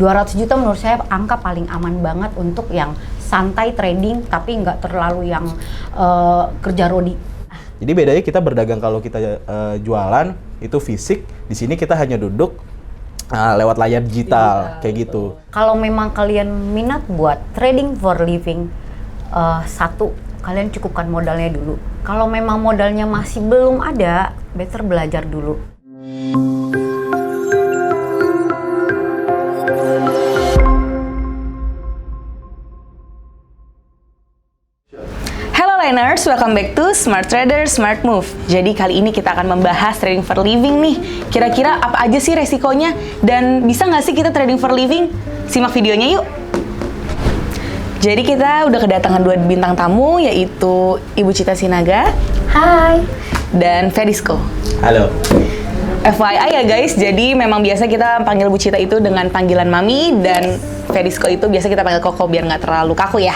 200 juta menurut saya angka paling aman banget untuk yang santai trading tapi nggak terlalu yang kerja rodi. Jadi bedanya kita berdagang kalau kita jualan itu fisik, di sini kita hanya duduk lewat layar digital kayak gitu. Kalau memang kalian minat buat trading for living, satu, kalian cukupkan modalnya dulu. Kalau memang modalnya masih belum ada, better belajar dulu. Liners, welcome back to Smart Trader Smart Move. Jadi kali ini kita akan membahas trading for living nih. Kira-kira apa aja sih resikonya dan bisa nggak sih kita trading for living? Simak videonya yuk. Jadi kita udah kedatangan dua bintang tamu, yaitu Ibu Cita Sinaga. Hai. Dan Fedisco. Halo. FYI ya guys, jadi memang biasa kita panggil Bu Cita itu dengan panggilan Mami, dan Fedisco itu biasa kita panggil Koko biar nggak terlalu kaku ya.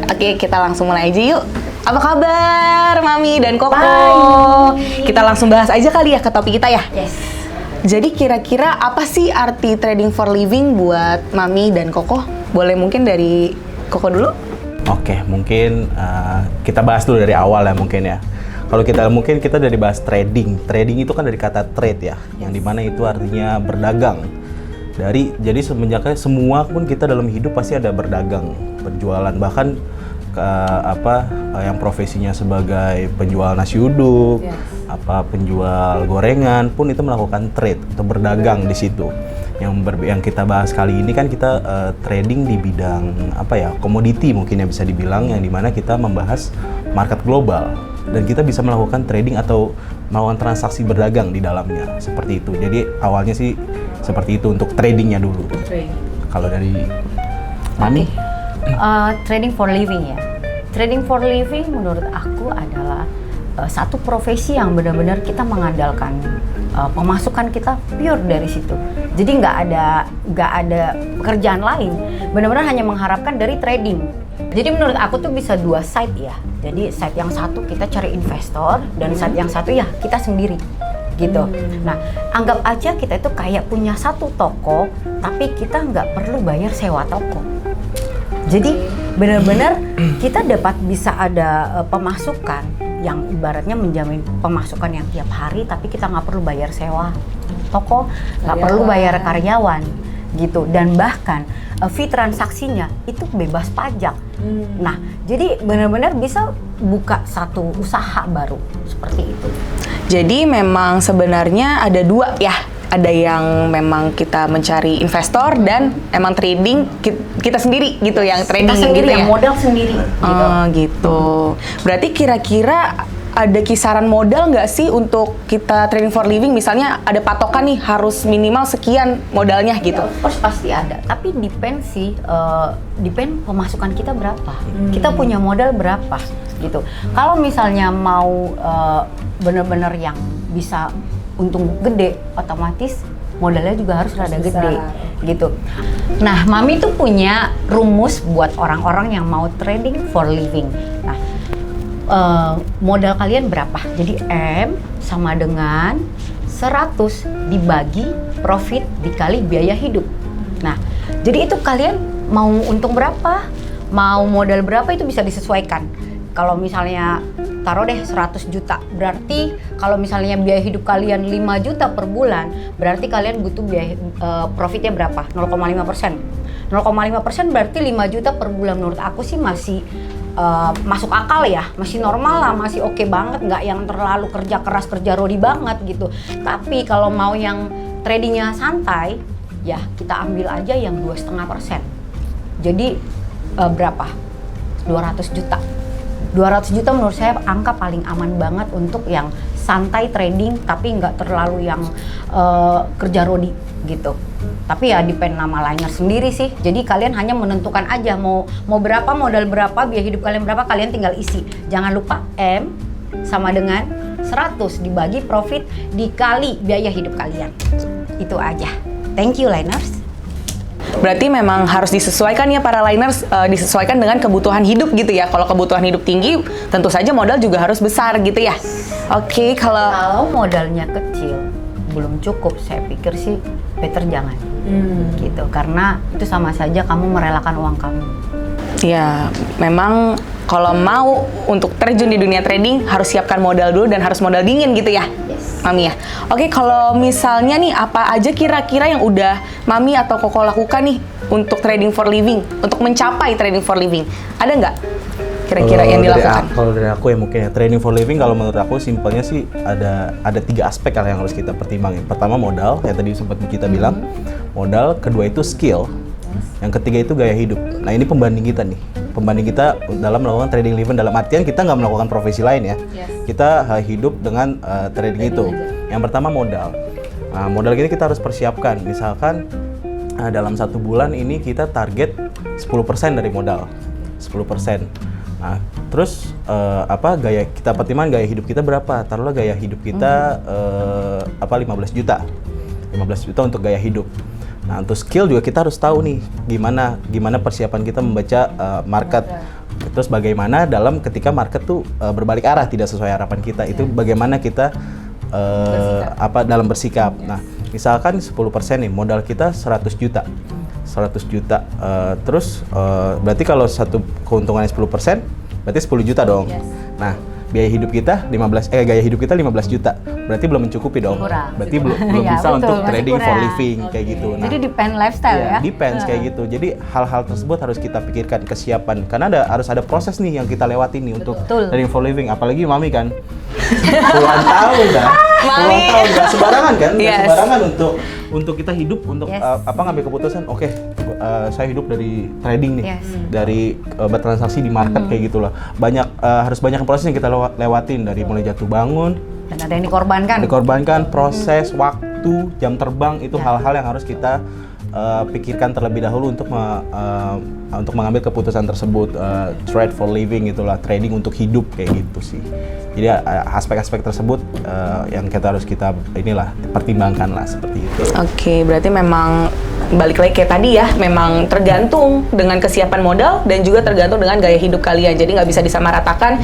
Oke, kita langsung mulai aja yuk. Apa kabar Mami dan Koko? Bye. Kita langsung bahas aja kali ya ke topik kita ya. Yes. Jadi kira-kira apa sih arti trading for living buat Mami dan Koko? Boleh mungkin dari Koko dulu? Oke, mungkin kita bahas dulu dari awal ya mungkin ya. Kalau kita dari bahas trading. Trading itu kan dari kata trade ya, yang dimana itu artinya berdagang. Jadi semenjak semua pun kita dalam hidup pasti ada berdagang, berjualan, bahkan yang profesinya sebagai penjual nasi uduk, penjual gorengan pun itu melakukan trade atau berdagang di situ. Yang kita bahas kali ini kan kita trading di bidang komoditi mungkin ya bisa dibilang, yang dimana kita membahas market global dan kita bisa melakukan trading atau melakukan transaksi berdagang di dalamnya seperti itu. Jadi awalnya sih seperti itu untuk tradingnya dulu. Kalau dari Mami? Trading for living ya. Trading for living menurut aku adalah satu profesi yang benar-benar kita mengandalkan pemasukan kita pure dari situ. Jadi nggak ada pekerjaan lain. Benar-benar hanya mengharapkan dari trading. Jadi menurut aku tuh bisa dua side ya. Jadi side yang satu kita cari investor dan side yang satu ya kita sendiri gitu. Nah, anggap aja kita itu kayak punya satu toko, tapi kita nggak perlu bayar sewa toko. Jadi benar-benar kita bisa ada pemasukan yang ibaratnya menjamin pemasukan yang tiap hari, tapi kita nggak perlu bayar sewa toko, nggak perlu bayar karyawan gitu, dan bahkan fee transaksinya itu bebas pajak. Nah, jadi benar-benar bisa buka satu usaha baru seperti itu. Jadi memang sebenarnya ada dua ya. Ada yang memang kita mencari investor dan emang trading kita sendiri gitu, yang trading kita sendiri, gitu yang ya? modal sendiri gitu. Gitu. Berarti kira-kira ada kisaran modal nggak sih untuk kita trading for living? Misalnya ada patokan nih harus minimal sekian modalnya gitu. Ya, of course pasti ada. Tapi depend sih, depend pemasukan kita berapa. Kita punya modal berapa gitu. Kalau misalnya mau bener-bener yang bisa untung gede, otomatis modalnya juga harus rada gede gitu. Nah, Mami tuh punya rumus buat orang-orang yang mau trading for living. Nah, modal kalian berapa? Jadi M sama dengan 100 dibagi profit dikali biaya hidup. Nah, jadi itu kalian mau untung berapa, mau modal berapa itu bisa disesuaikan. Kalau misalnya taruh deh 100 juta, berarti kalau misalnya biaya hidup kalian 5 juta per bulan, berarti kalian butuh biaya profitnya berapa? 0,5%. 0,5% berarti 5 juta per bulan. Menurut aku sih masih masuk akal ya, masih normal lah, masih oke banget, nggak yang terlalu kerja keras, kerja rodi banget gitu. Tapi kalau mau yang tradingnya santai, ya kita ambil aja yang 2,5%. Jadi berapa? 200 juta. 200 juta menurut saya angka paling aman banget untuk yang santai trading tapi nggak terlalu yang kerja rodi gitu. Tapi ya depend nama liner sendiri sih. Jadi kalian hanya menentukan aja mau berapa, modal berapa, biaya hidup kalian berapa, kalian tinggal isi. Jangan lupa M sama dengan 100 dibagi profit dikali biaya hidup kalian. Itu aja. Thank you liners. Berarti memang harus disesuaikan ya para liners, disesuaikan dengan kebutuhan hidup gitu ya. Kalau kebutuhan hidup tinggi, tentu saja modal juga harus besar gitu ya. Kalau modalnya kecil, belum cukup, saya pikir sih better jangan. gitu. Karena itu sama saja kamu merelakan uang kamu. Ya, memang kalau mau untuk terjun di dunia trading harus siapkan modal dulu dan harus modal dingin gitu ya, Mami ya. Oke, kalau misalnya nih apa aja kira-kira yang udah Mami atau Koko lakukan nih untuk trading for living, untuk mencapai trading for living, ada nggak kira-kira yang dilakukan? Kalau dari aku ya mungkin ya trading for living, kalau menurut aku simpelnya sih ada 3 aspek yang harus kita pertimbangin. Pertama modal, yang tadi sempat kita bilang modal. Kedua itu skill. Yang ketiga itu gaya hidup. Nah ini pembanding kita nih. Pembanding kita dalam melakukan trading living, dalam artian kita nggak melakukan profesi lain ya. Kita hidup dengan trading itu. Yang pertama modal. Nah, modal kita harus persiapkan. Misalkan dalam 1 bulan ini kita target 10% dari modal. 10%. Nah, terus gaya kita pertimbangkan gaya hidup kita berapa? Taruhlah gaya hidup kita 15 juta. 15 juta untuk gaya hidup. Nah, untuk skill juga kita harus tahu nih gimana persiapan kita membaca market. Terus bagaimana dalam ketika market tuh berbalik arah tidak sesuai harapan kita, itu bagaimana kita dalam bersikap. Nah, misalkan 10% nih modal kita 100 juta. 100 juta. Terus berarti kalau satu keuntungannya 10%, berarti 10 juta dong. Nah, gaya hidup kita 15 juta. Berarti belum mencukupi dong. Kurang. Berarti belum Ya, bisa betul, untuk masih trading for kurang. living kayak gitu. Nah, Jadi depend lifestyle ya. depends kayak gitu. Jadi hal-hal tersebut harus kita pikirkan kesiapan, karena harus ada proses nih yang kita lewati nih untuk Betul. trading for living. Apalagi Mami kan puluhan tahun dah. Mami. Puluhan tahun nggak sembarangan kan? Nggak Yes. sembarangan untuk kita hidup untuk Yes. ngambil keputusan. Oke, saya hidup dari trading nih, Yes. dari bertransaksi di market kayak gitulah. Harus banyak proses yang kita lewatin, dari mulai jatuh bangun, Dan ada yang dikorbankan. proses, waktu, jam terbang, itu hal-hal yang harus kita pikirkan terlebih dahulu untuk mengambil keputusan tersebut. Trade for living itulah, trading untuk hidup kayak gitu sih. Jadi aspek-aspek tersebut yang harus kita pertimbangkan lah seperti itu. Oke, berarti memang balik lagi kayak tadi ya, memang tergantung dengan kesiapan modal dan juga tergantung dengan gaya hidup kalian. Jadi nggak bisa disamaratakan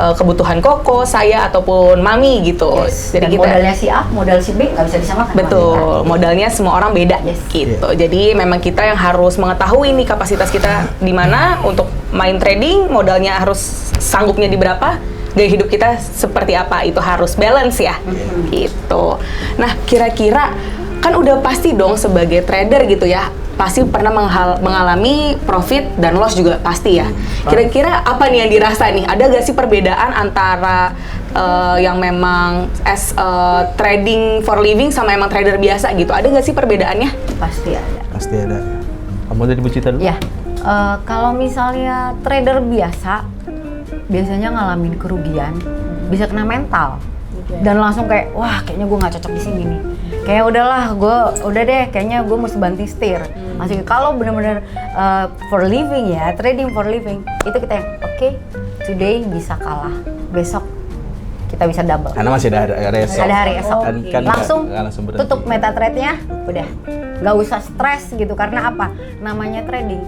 kebutuhan Koko, saya ataupun Mami gitu. Jadi Dan modalnya si A, modal si B nggak bisa disamakan. betul, modalnya semua orang beda Yes. gitu. Jadi memang kita yang harus mengetahui nih kapasitas kita di mana untuk main trading, modalnya harus sanggupnya di berapa, gaya hidup kita seperti apa, itu harus balance ya. Gitu. Nah, kira-kira kan udah pasti dong sebagai trader gitu ya, pasti pernah mengalami profit dan loss juga pasti ya. Kira-kira apa nih yang dirasa nih? Ada gak sih perbedaan antara yang memang trading for living sama emang trader biasa gitu? Ada gak sih perbedaannya? Pasti ada. Pasti ada. Kamu dari Bu Cita dulu? Ya, kalau misalnya trader biasanya ngalamin kerugian, bisa kena mental. Dan langsung kayak, wah kayaknya gue nggak cocok di sini nih. Kayak udah deh, kayaknya gue mesti banting setir. Masih kalau bener-bener for living ya, trading for living, itu kita yang oke, today bisa kalah, besok kita bisa double. Karena masih ada esok. Ada hari esok. Kan Langsung nggak langsung berhenti. tutup meta trade-nya, udah. Nggak usah stres gitu, karena apa? Namanya trading.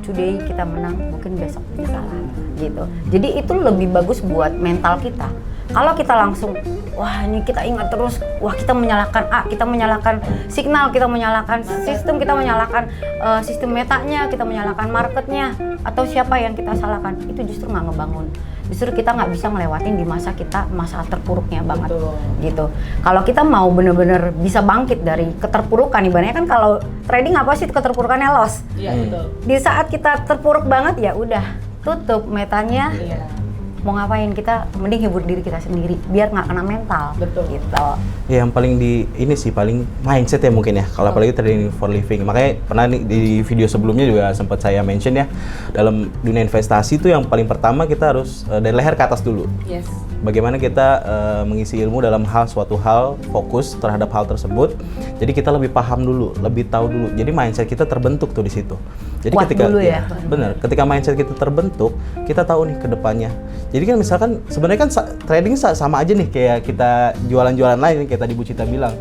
Today kita menang, mungkin besok kita kalah gitu. Jadi itu lebih bagus buat mental kita. Kalau kita langsung, wah ini kita ingat terus, wah kita menyalahkan A, kita menyalahkan signal, kita menyalahkan sistem, kita menyalahkan sistem metanya, kita menyalahkan marketnya, atau siapa yang kita salahkan, itu justru nggak ngebangun. Justru kita nggak bisa ngelewatin di masa terpuruknya banget. Gitu. Kalau kita mau bener-bener bisa bangkit dari keterpurukan, ibaratnya kan kalau trading apa sih keterpurukannya loss. Iya, betul. Di saat kita terpuruk banget ya udah tutup metanya. Mau ngapain, kita mending hibur diri kita sendiri biar nggak kena mental. Betul. Gitu. Ya, yang paling paling mindset ya mungkin ya, kalau apalagi trading for living. Makanya pernah nih di video sebelumnya juga sempat saya mention ya, dalam dunia investasi itu yang paling pertama kita harus dari leher ke atas dulu. Yes. Bagaimana kita mengisi ilmu dalam suatu hal, fokus terhadap hal tersebut. Jadi kita lebih paham dulu, lebih tahu dulu. Jadi mindset kita terbentuk tuh di situ. Jadi Kuat ketika dulu ya. benar, ketika mindset kita terbentuk, kita tahu nih ke depannya. Jadi kan misalkan sebenarnya kan trading sama aja nih kayak kita jualan-jualan lain, kayak tadi Bu Cita bilang.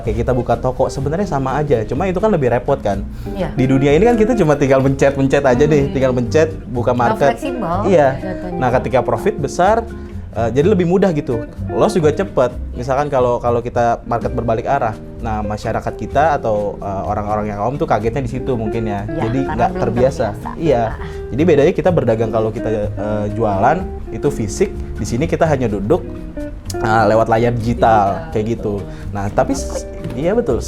Kayak kita buka toko, sebenarnya sama aja. Cuma itu kan lebih repot kan. Iya. Di dunia ini kan kita cuma tinggal mencet aja deh, tinggal mencet, buka market. Fleksibel Iya. jatuhnya. Nah, ketika profit besar, jadi lebih mudah gitu. Loss juga cepet. Misalkan kalau kita market berbalik arah, Nah, masyarakat kita atau orang-orang yang awam tuh kagetnya di situ mungkin ya. Ya, Jadi karena nggak belum terbiasa. terbiasa. Iya. Jadi bedanya kita berdagang kalau kita jualan itu fisik, di sini kita hanya duduk lewat layar digital kayak gitu. Nah, tapi iya betul.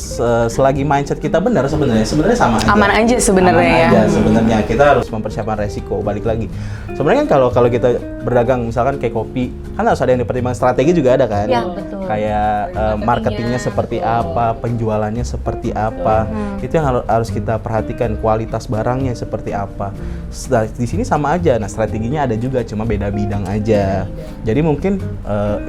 Selagi mindset kita benar sebenarnya sama aja. Aman aja sebenarnya Aman ya. aja sebenarnya. Kita harus mempersiapkan resiko. Balik lagi. Sebenarnya kan kalau kita berdagang misalkan kayak kopi, kan harus ada yang dipertimbangkan, strategi juga ada kan. Ya, betul. Kayak marketingnya seperti apa, penjualannya seperti apa. Itu yang harus kita perhatikan, kualitas barangnya seperti apa. Di sini sama aja. Nah, strateginya ada juga, cuma beda bidang aja. Jadi mungkin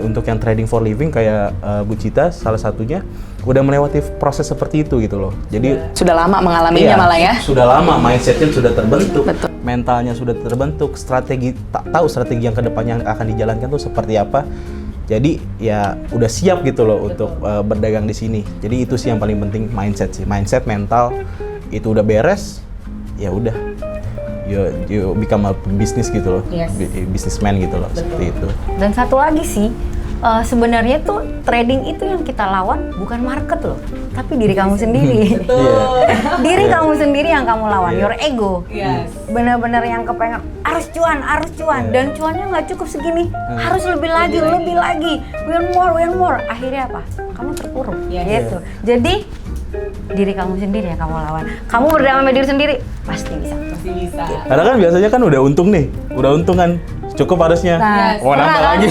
untuk yang trading for living kayak Bu Cita salah satunya udah melewati proses seperti itu gitu loh. Jadi Sudah lama mengalaminya malah ya. sudah lama mindsetnya sudah terbentuk, Betul. mentalnya sudah terbentuk, strategi tahu strategi yang kedepannya akan dijalankan tuh seperti apa. Jadi ya udah siap gitu loh untuk berdagang di sini. Jadi itu sih yang paling penting, mindset sih, mindset, mental itu udah beres, ya udah. You become a business gitu loh, Yes. businessman gitu loh, seperti itu. Dan satu lagi sih, sebenarnya tuh trading itu yang kita lawan bukan market loh, tapi diri kamu sendiri. Iya. Diri kamu sendiri yang kamu lawan, your ego. Yes. Bener-bener yang kepengen harus cuan, dan cuannya nggak cukup segini, harus lebih lagi, win more. Akhirnya apa? Kamu terpuruk, gitu. Jadi diri kamu sendiri yang kamu lawan. Kamu berdamai sama diri sendiri, pasti bisa. Karena kan biasanya kan udah untung kan, cukup harusnya. Nah, Mau nambah pernah lagi.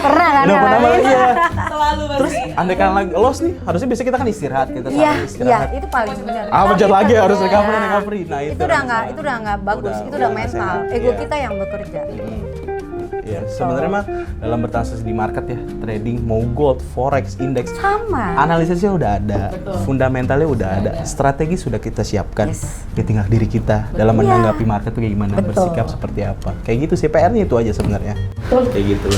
Pernah kan? Udah mau nambah lagi ya. Selalu Terus andai kan lagi loss nih, harusnya biasanya kita kan istirahat, kita Iya, sambil istirahat. itu paling benar. Pencet lagi harus Nah, recovery. Nah, itu udah nggak bagus, itu udah nggak mental. sehat. Ego Iya. kita yang bekerja. Ya, sebenarnya mah dalam bertransaksi di market ya, trading mau gold, forex, index, Sama. analisisnya udah ada, fundamentalnya udah ada, strategi sudah kita siapkan. Yes. Ya tinggal diri kita dalam menanggapi market tuh kayak gimana, Betul. bersikap seperti apa. Kayak gitu sih, PR-nya itu aja sebenarnya. Kayak gitu.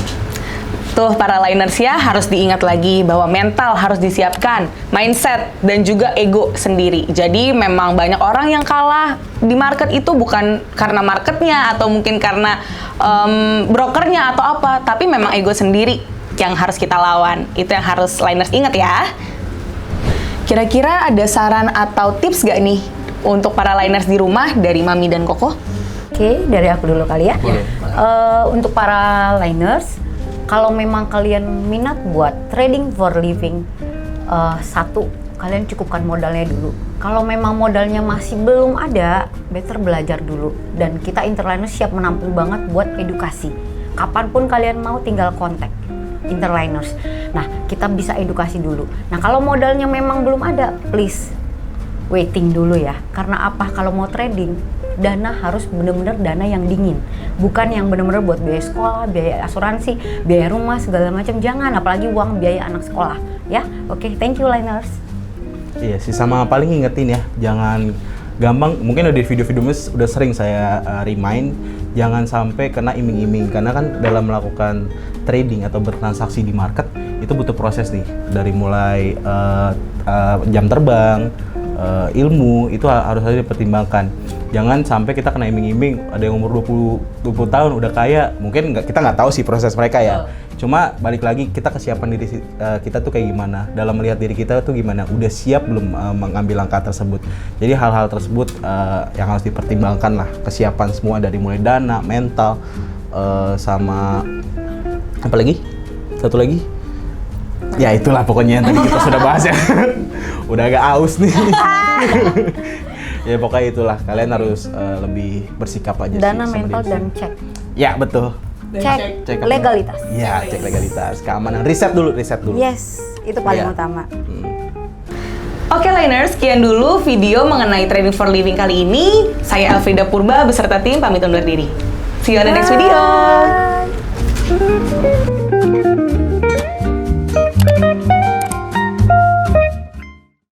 Tuh para liners ya, harus diingat lagi bahwa mental harus disiapkan, mindset dan juga ego sendiri. Jadi memang banyak orang yang kalah di market itu bukan karena marketnya atau mungkin karena brokernya atau apa, tapi memang ego sendiri yang harus kita lawan. Itu yang harus liners ingat ya. Kira-kira ada saran atau tips gak nih untuk para liners di rumah dari Mami dan Koko? Oke, dari aku dulu kali ya. Boleh. Untuk para liners, kalau memang kalian minat buat trading for living, satu, kalian cukupkan modalnya dulu. Kalau memang modalnya masih belum ada, better belajar dulu. Dan kita Interliners siap menampung banget buat edukasi. Kapanpun kalian mau, tinggal kontak Interliners. Nah, kita bisa edukasi dulu. Nah, kalau modalnya memang belum ada, please waiting dulu ya. Karena apa? Kalau mau trading, dana harus benar-benar dana yang dingin, bukan yang benar-benar buat biaya sekolah, biaya asuransi, biaya rumah segala macam. Jangan, apalagi uang biaya anak sekolah ya. Oke, thank you liners. Iya sih, sama paling ingetin ya, jangan gampang, mungkin di video-video udah sering saya remind, jangan sampai kena iming-iming, karena kan dalam melakukan trading atau bertransaksi di market itu butuh proses nih, dari mulai jam terbang, ilmu, itu harus dipertimbangkan. Jangan sampai kita kena iming-iming, ada yang umur 20 tahun udah kaya, mungkin kita nggak tahu sih proses mereka ya. Cuma balik lagi, kita kesiapan diri kita tuh kayak gimana, dalam melihat diri kita tuh gimana, udah siap belum mengambil langkah tersebut. Jadi hal-hal tersebut yang harus dipertimbangkan lah, kesiapan semua dari mulai dana, mental, sama apa lagi? Satu lagi? Ya itulah pokoknya yang tadi kita sudah bahas ya. Udah agak aus nih. Ya pokoknya itulah, kalian harus lebih bersikap aja Dana, sih sama mental, diri dan sendiri. cek. Ya betul. Cek apa? legalitas. Ya, cek legalitas, keamanan, riset dulu. Yes, itu paling Iya. utama. Oke liners, sekian dulu video mengenai trading for living kali ini. Saya Elfrida Purba beserta tim pamit undur diri. See you on the next video.